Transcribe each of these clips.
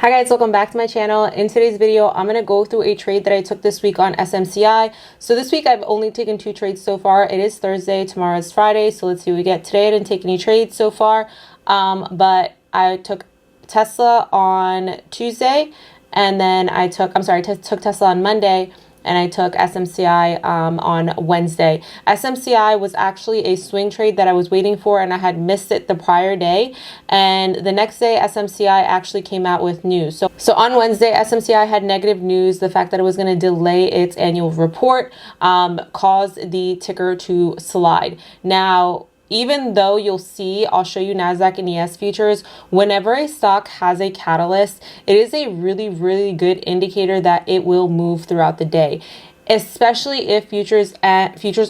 Hi guys, welcome back to my channel. In today's video, I'm going to go through a trade that I took this week on SMCI. So this week I've only taken 2 trades so far. It is Thursday, tomorrow is Friday. So let's see what we get. Today I didn't take any trades so far, but I took Tesla on Tuesday, and then I took Tesla on Monday, and I took SMCI on Wednesday. SMCI was actually a swing trade that I was waiting for, and I had missed it the prior day. And the next day, SMCI actually came out with news. So on Wednesday, SMCI had negative news. The fact that it was going to delay its annual report caused the ticker to slide. Now, even though you'll see, I'll show you NASDAQ and ES futures, whenever a stock has a catalyst, it is a really, really good indicator that it will move throughout the day. Especially if futures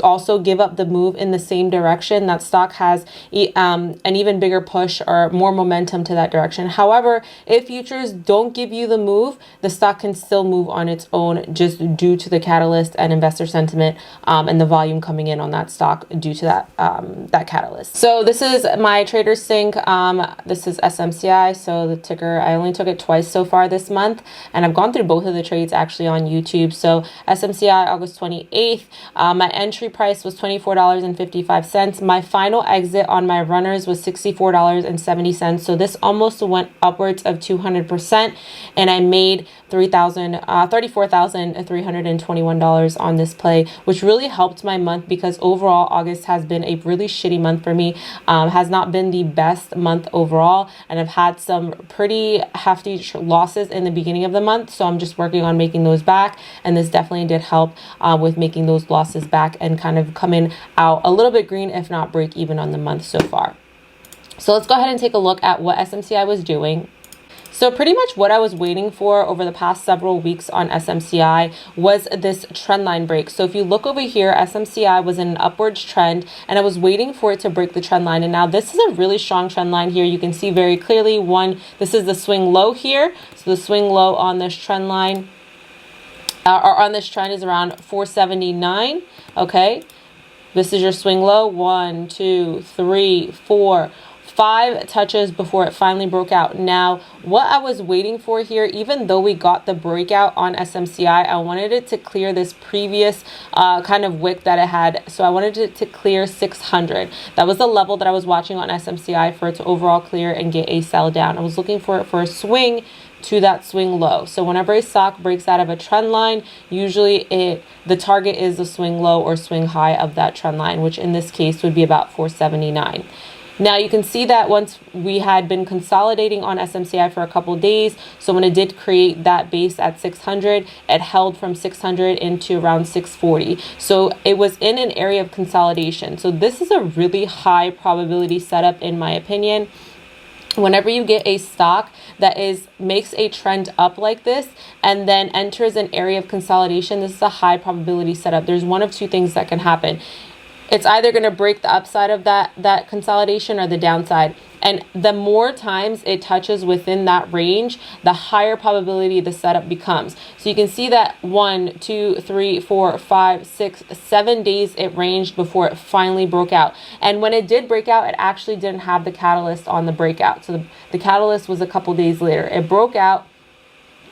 also give up the move in the same direction, that stock has an even bigger push or more momentum to that direction. However, if futures don't give you the move, the stock can still move on its own just due to the catalyst and investor sentiment and the volume coming in on that stock due to that catalyst. So this is my TRADERSYNC. This is SMCI. So the ticker, I only took it twice so far this month, and I've gone through both of the trades actually on YouTube. So SMCI August 28th. My entry price was $24.55. My final exit on my runners was $64.70. So this almost went upwards of 200%, and I made $34,321 on this play, which really helped my month because overall August has been a really shitty month for me. Has not been the best month overall, and I've had some pretty hefty losses in the beginning of the month. So I'm just working on making those back, and this definitely did help with making those losses back and kind of coming out a little bit green, if not break even on the month so far. So let's go ahead and take a look at what SMCI was doing. So pretty much what I was waiting for over the past several weeks on SMCI was this trend line break. So if you look over here, SMCI was in an upwards trend, and I was waiting for it to break the trend line. And now this is a really strong trend line here. You can see very clearly, this is the swing low here. So the swing low on this trend line or on this trend is around 479. Okay, this is your swing low. 1, 2, 3, 4, 5 touches before it finally broke out. Now, what I was waiting for here, even though we got the breakout on SMCI, I wanted it to clear this previous kind of wick that it had. So I wanted it to clear 600. That was the level that I was watching on SMCI for it to overall clear and get a sell down. I was looking for it for a swing to that swing low. So whenever a stock breaks out of a trend line, usually the target is the swing low or swing high of that trend line, which in this case would be about 479. Now you can see that once we had been consolidating on SMCI for a couple of days, so when it did create that base at 600, it held from 600 into around 640. So it was in an area of consolidation. So this is a really high probability setup in my opinion. Whenever you get a stock that makes a trend up like this and then enters an area of consolidation, this is a high probability setup. There's one of two things that can happen. It's either going to break the upside of that consolidation or the downside. And the more times it touches within that range, the higher probability the setup becomes. So you can see that 1, 2, 3, 4, 5, 6, 7 days it ranged before it finally broke out. And when it did break out, it actually didn't have the catalyst on the breakout. So the catalyst was a couple days later. It broke out,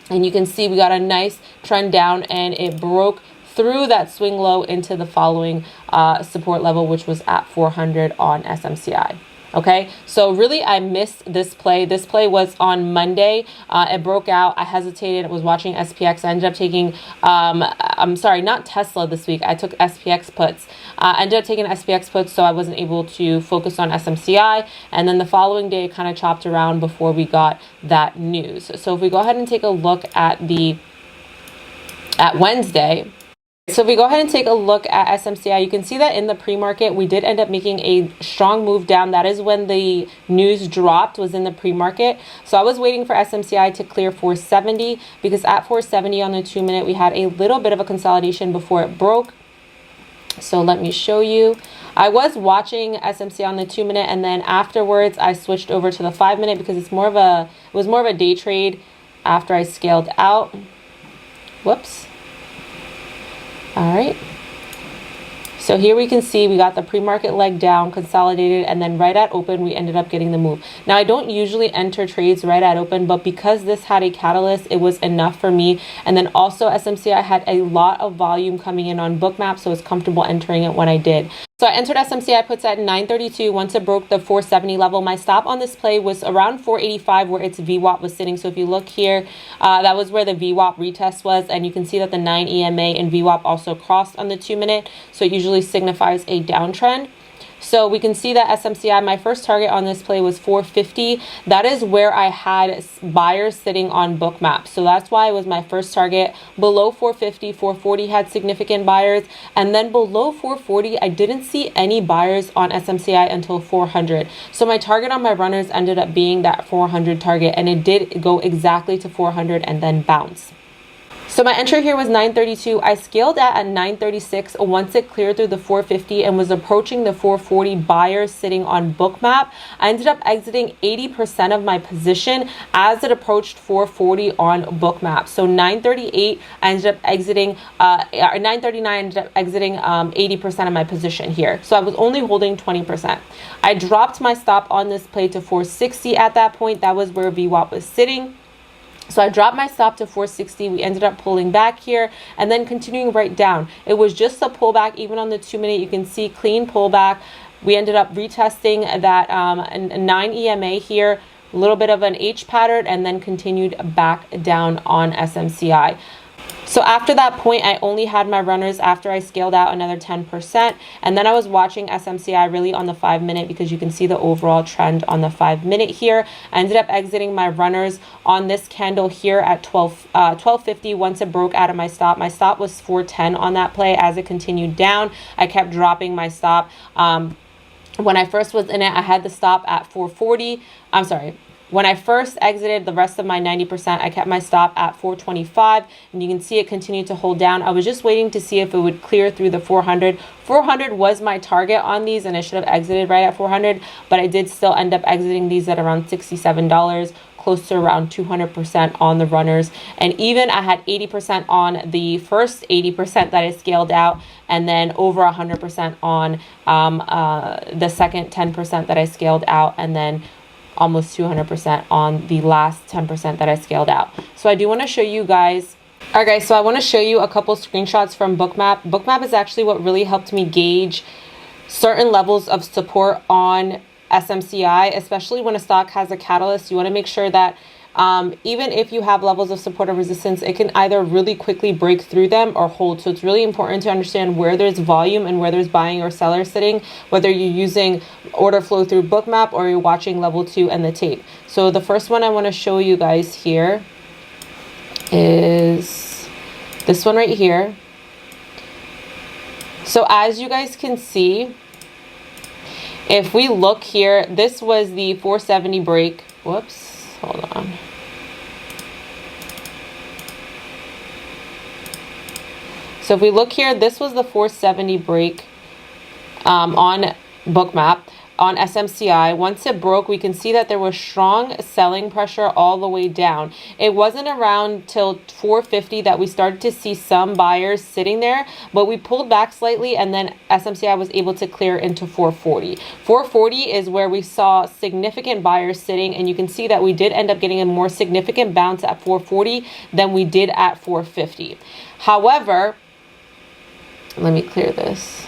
and you can see we got a nice trend down, and it broke through that swing low into the following support level, which was at 400 on SMCI. Okay, so really I missed this play. This play was on Monday. It broke out. I hesitated. I was watching SPX. I ended up taking, I'm sorry, not Tesla this week. I took SPX puts. I ended up taking SPX puts, so I wasn't able to focus on SMCI. And then the following day, kind of chopped around before we got that news. So if we go ahead and take a look at Wednesday. So if we go ahead and take a look at SMCI, you can see that in the pre-market, we did end up making a strong move down. That is when the news dropped, was in the pre-market. So I was waiting for SMCI to clear 470 because at 470 on the 2-minute, we had a little bit of a consolidation before it broke. So let me show you. I was watching SMCI on the 2-minute, and then afterwards I switched over to the 5-minute because it was more of a day trade after I scaled out. Whoops. All right. So here we can see we got the pre-market leg down, consolidated, and then right at open, we ended up getting the move. Now, I don't usually enter trades right at open, but because this had a catalyst, it was enough for me. And then also SMCI had a lot of volume coming in on BOOKMAP, so I was comfortable entering it when I did. So I entered SMCI puts at 932. Once it broke the 470 level, my stop on this play was around 485 where its VWAP was sitting. So if you look here, that was where the VWAP retest was. And you can see that the 9 EMA and VWAP also crossed on the 2-minute. So it usually signifies a downtrend. So we can see that SMCI, my first target on this play was 450. That is where I had buyers sitting on BOOKMAP. So that's why it was my first target. Below 450, 440 had significant buyers. And then below 440, I didn't see any buyers on SMCI until 400. So my target on my runners ended up being that 400 target. And it did go exactly to 400 and then bounce. So my entry here was 932. I scaled at 936 once it cleared through the 450 and was approaching the 440 buyers sitting on BOOKMAP. I ended up exiting 80% of my position as it approached 440 on BOOKMAP. So 938, I ended up exiting, 939, I ended up exiting 80% of my position here. So I was only holding 20%. I dropped my stop on this play to 460 at that point. That was where VWAP was sitting. So I dropped my stop to 460. We ended up pulling back here and then continuing right down. It was just a pullback. Even on the 2-minute, you can see clean pullback. We ended up retesting that 9 EMA here, a little bit of an H pattern, and then continued back down on SMCI. So after that point, I only had my runners after I scaled out another 10%. And then I was watching SMCI really on the 5-minute because you can see the overall trend on the 5-minute here. I ended up exiting my runners on this candle here at 1250 once it broke out of my stop. My stop was 410 on that play. As it continued down, I kept dropping my stop. When I first was in it, I had the stop at 440. I'm sorry. When I first exited the rest of my 90%, I kept my stop at 425, and you can see it continued to hold down. I was just waiting to see if it would clear through the 400. 400 was my target on these, and I should have exited right at 400, but I did still end up exiting these at around $67, close to around 200% on the runners. And even I had 80% on the first 80% that I scaled out, and then over 100% on the second 10% that I scaled out, and then almost 200% on the last 10% that I scaled out. So I do want to show you guys. All right, guys, so I want to show you a couple screenshots from BOOKMAP. BOOKMAP is actually what really helped me gauge certain levels of support on SMCI, especially when a stock has a catalyst. You want to make sure that even if you have levels of support or resistance, it can either really quickly break through them or hold. So it's really important to understand where there's volume and where there's buying or seller sitting, whether you're using order flow through BOOKMAP or you're watching level 2 and the tape. So the first one I want to show you guys here is this one right here. So as you guys can see, if we look here, this was the 470 break. Whoops, hold on. So if we look here, this was the 470 break on BOOKMAP. On SMCI, once it broke, we can see that there was strong selling pressure all the way down. It wasn't around till 450 that we started to see some buyers sitting there, but we pulled back slightly, and then SMCI was able to clear into 440. 440 is where we saw significant buyers sitting, and you can see that we did end up getting a more significant bounce at 440 than we did at 450. However, let me clear this.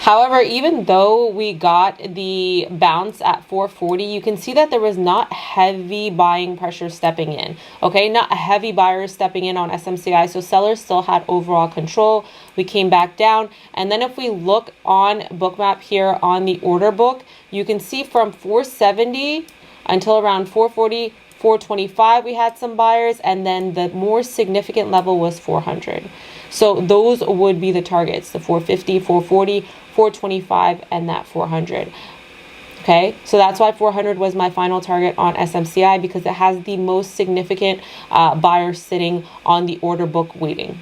However, even though we got the bounce at 440, you can see that there was not heavy buying pressure stepping in. Okay, not heavy buyers stepping in on SMCI. So sellers still had overall control. We came back down. And then if we look on BOOKMAP here on the order book, you can see from 470 until around 440, 425, we had some buyers. And then the more significant level was 400. So those would be the targets, the 450, 440, 425, and that 400. Okay, so that's why 400 was my final target on SMCI, because it has the most significant buyers sitting on the order book waiting.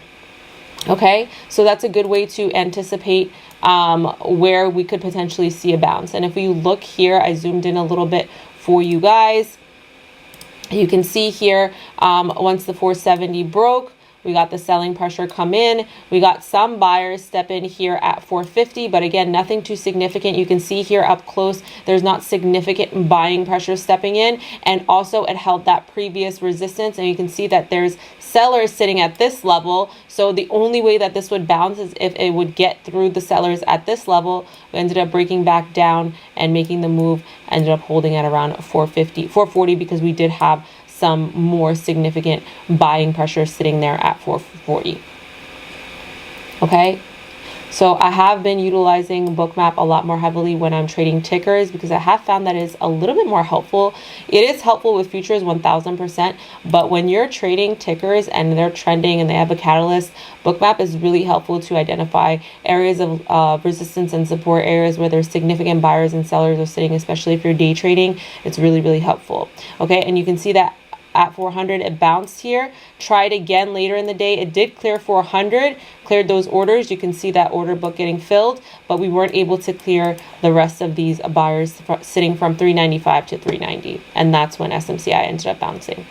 Okay, so that's a good way to anticipate where we could potentially see a bounce. And if we look here, I zoomed in a little bit for you guys. You can see here, once the 470 broke, we got the selling pressure come in. We got some buyers step in here at 450, but again, nothing too significant. You can see here up close, there's not significant buying pressure stepping in. And also it held that previous resistance. And you can see that there's sellers sitting at this level. So the only way that this would bounce is if it would get through the sellers at this level. We ended up breaking back down and making the move, ended up holding at around 440, because we did have some more significant buying pressure sitting there at 440. Okay, so I have been utilizing Bookmap a lot more heavily when I'm trading tickers, because I have found that it's a little bit more helpful. It is helpful with futures 1000%, but when you're trading tickers and they're trending and they have a catalyst, Bookmap is really helpful to identify areas of resistance and support, areas where there's significant buyers and sellers are sitting, especially if you're day trading. It's really, really helpful. Okay, and you can see that at 400 it bounced here, tried again later in the day. It did clear 400, cleared those orders. You can see that order book getting filled, but we weren't able to clear the rest of these buyers sitting from 395 to 390, and that's when SMCI ended up bouncing.